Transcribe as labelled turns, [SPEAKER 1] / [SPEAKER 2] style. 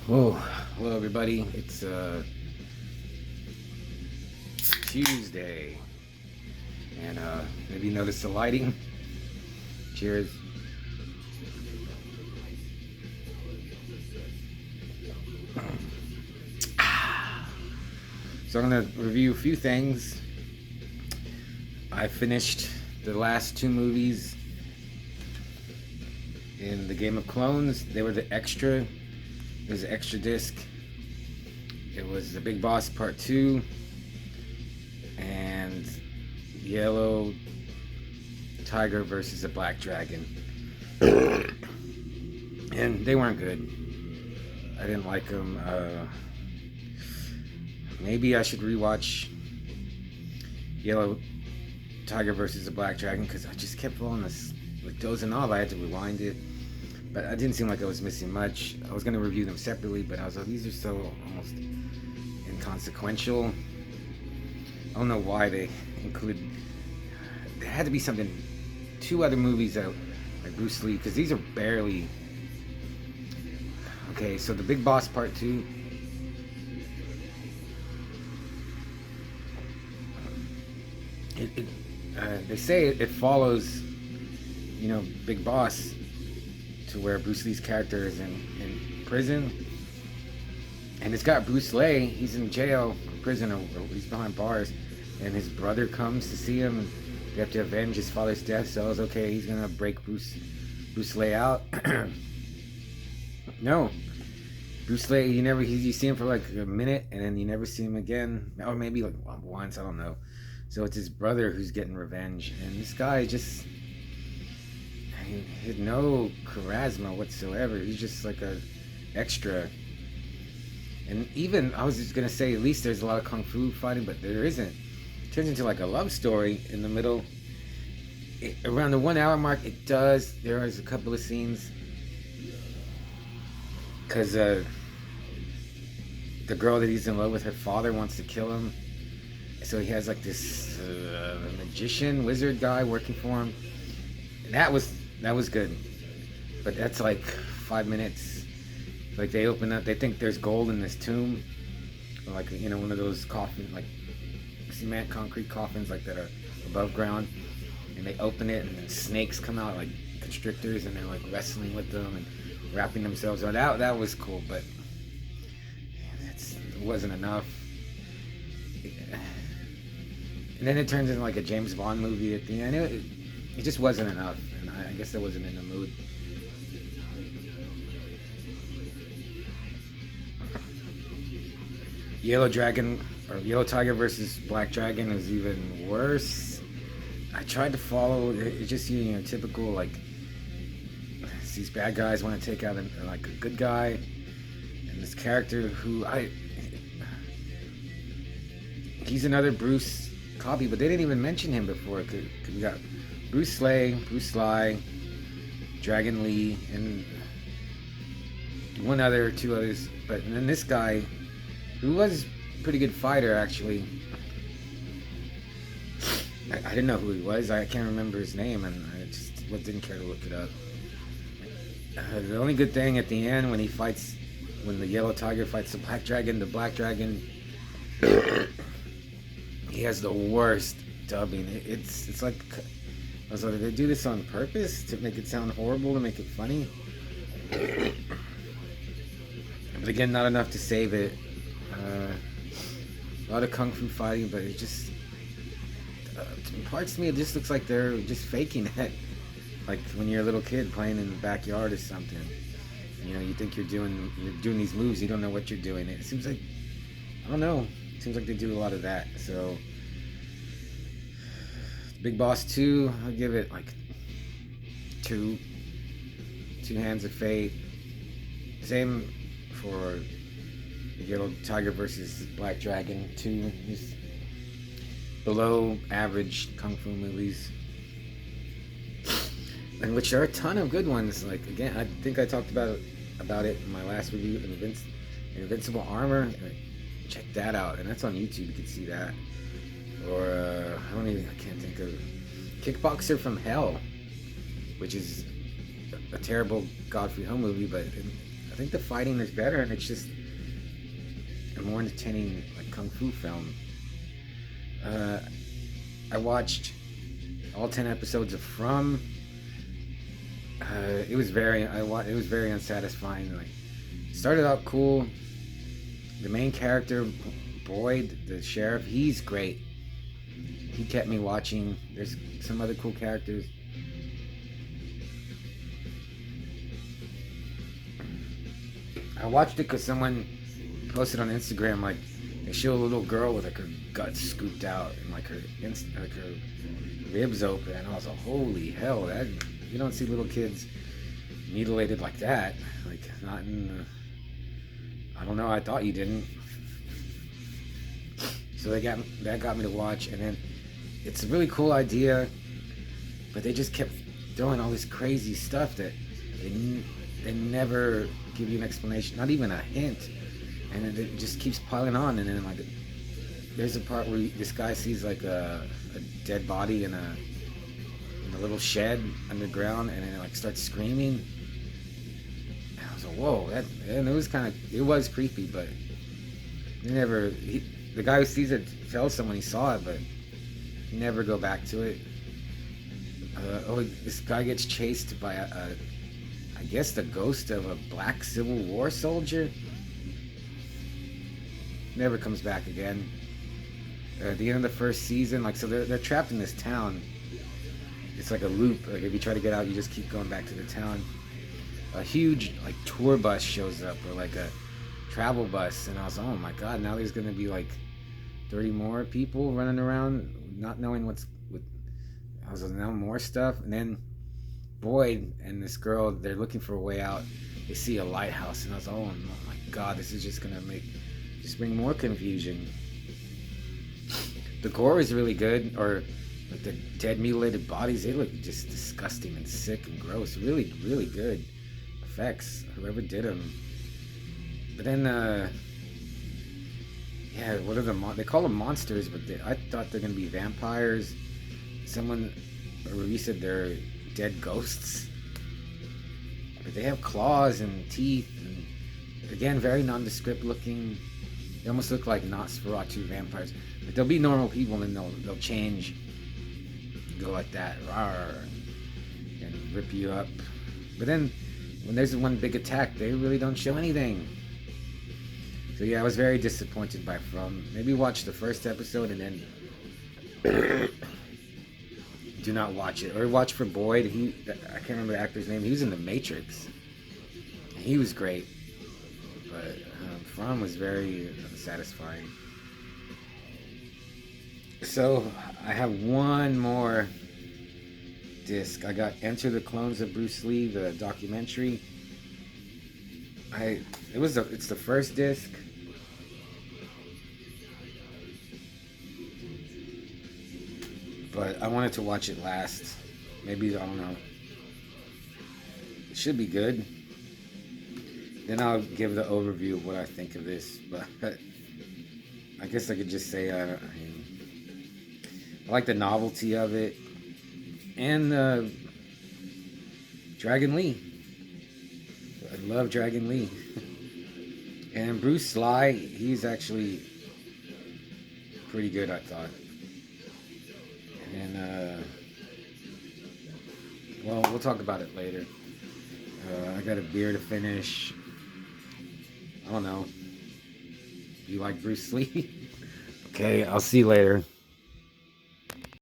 [SPEAKER 1] Whoa, hello everybody. It's Tuesday, and maybe you noticed the lighting. Cheers. So I'm gonna review a few things. I finished the last two movies in the Game of Clones. They were the extra. It was an extra disc. It was The Big Boss Part 2 and Yellow Tiger versus the Black Dragon. And they weren't good. I didn't like them. Maybe I should rewatch Yellow Tiger versus the Black Dragon, because I just kept falling dozing off. I had to rewind it. But I didn't seem like I was missing much. I was going to review them separately, but I was like, these are so almost inconsequential. I don't know why they included... There had to be something... Two other movies that, like Bruce Lee, because these are barely... Okay, so The Big Boss Part 2... they say it follows, Big Boss, to where Bruce Lee's character is in prison, and it's got Bruce Lee. He's in jail, prison, or he's behind bars, and his brother comes to see him, and they have to avenge his father's death. So it's okay, he's gonna break Bruce Lee out. No, Bruce Lee, you see him for like a minute, and then you never see him again, or maybe like once, I don't know. So it's his brother who's getting revenge, and this guy just... He had no charisma whatsoever. He's just like a extra. And even, I was just gonna say, at least there's a lot of kung fu fighting, but there isn't. It turns into like a love story in the middle. Around the 1 hour mark, it does. There is a couple of scenes, because the girl that he's in love with, her father wants to kill him. So he has like this magician, wizard guy working for him. And that was good, but that's like 5 minutes. Like they open up, they think there's gold in this tomb, or like one of those coffins, like cement concrete coffins, like that are above ground, and they open it, and then snakes come out like constrictors, and they're like wrestling with them and wrapping themselves around. That was cool, but it wasn't enough. And then it turns into like a James Bond movie at the end. It just wasn't enough, and I guess I wasn't in the mood. Yellow Tiger versus Black Dragon is even worse. I tried to follow. It's just typical, like, these bad guys want to take out a good guy, and this character who he's another Bruce copy, but they didn't even mention him before. Cause we got Bruce Lee, Dragon Lee, and two others. But then this guy, who was a pretty good fighter, actually. I didn't know who he was. I can't remember his name, and I just didn't care to look it up. The only good thing at the end, when the Yellow Tiger fights the Black Dragon, he has the worst dubbing. It's like, I was like, did they do this on purpose to make it sound horrible, to make it funny? But again, not enough to save it. A lot of kung fu fighting, but it just parts to me, it just looks like they're just faking it. Like when you're a little kid playing in the backyard or something. You think you're doing these moves, you don't know what you're doing. It seems like, I don't know. It seems like they do a lot of that. So, Big Boss 2, I'll give it like 2 Hands of Fate. Same for Yellow Tiger versus Black Dragon 2. Just below average kung fu movies, in which there are a ton of good ones. Like, again, I think I talked about it in my last review, Invincible Armor. Check that out, and that's on YouTube. You can see that. Or I can't think of Kickboxer from Hell, which is a terrible Godfrey Ho movie, but think the fighting is better, and it's just a more entertaining like kung fu film. I watched all 10 episodes of From. It was very unsatisfying. Like, started out cool. The main character, Boyd, the sheriff, he's great. He kept me watching. There's some other cool characters. I watched it because someone posted on Instagram, like, they show a little girl with like her guts scooped out and like her ribs open, and I was like, holy hell, that you don't see little kids mutilated like that. Like, not in I don't know, I thought you didn't. So that got me to watch, and then it's a really cool idea, but they just kept throwing all this crazy stuff that they never give you an explanation, not even a hint, and it just keeps piling on. And then like there's a part where this guy sees like a dead body in a little shed underground, and then it like starts screaming. And I was like, whoa, and it was creepy, but the guy who sees it tells someone he saw it, but you never go back to it. This guy gets chased by I guess the ghost of a black Civil War soldier. Never comes back again. At the end of the first season, like, so they're trapped in this town. It's like a loop. Like, if you try to get out, you just keep going back to the town. A huge like tour bus shows up, or like a travel bus, and I was like, oh my god, now there's gonna be like 30 more people running around not knowing I was like, now more stuff. And then Boyd and this girl, they're looking for a way out. They see a lighthouse, and I was like, oh my god, this is just gonna bring more confusion. The gore is really good, or like the dead mutilated bodies, they look just disgusting and sick and gross. Really, really good effects, whoever did them. But then, what are they call them monsters, but I thought they're gonna be vampires. Someone said they're dead ghosts, but they have claws and teeth, and again, very nondescript looking. They almost look like Nosferatu vampires. But they'll be normal people, and they'll change, go like that, rawr, and rip you up. But then, when there's one big attack, they really don't show anything. So yeah, I was very disappointed by From. Maybe watch the first episode and then do not watch it. Or watch for Boyd. I can't remember the actor's name. He was in The Matrix. He was great. But From was very satisfying. So I have one more disc. I got Enter the Clones of Bruce Lee, the documentary. It's the first disc. But I wanted to watch it last. Maybe, I don't know. It should be good. Then I'll give the overview of what I think of this. But I guess I could just say I like the novelty of it. And Dragon Lee. I love Dragon Lee. And Bruce Lee, he's actually pretty good, I thought. And well, we'll talk about it later. I got a beer to finish. I don't know. You like Bruce Lee? Okay, I'll see you later.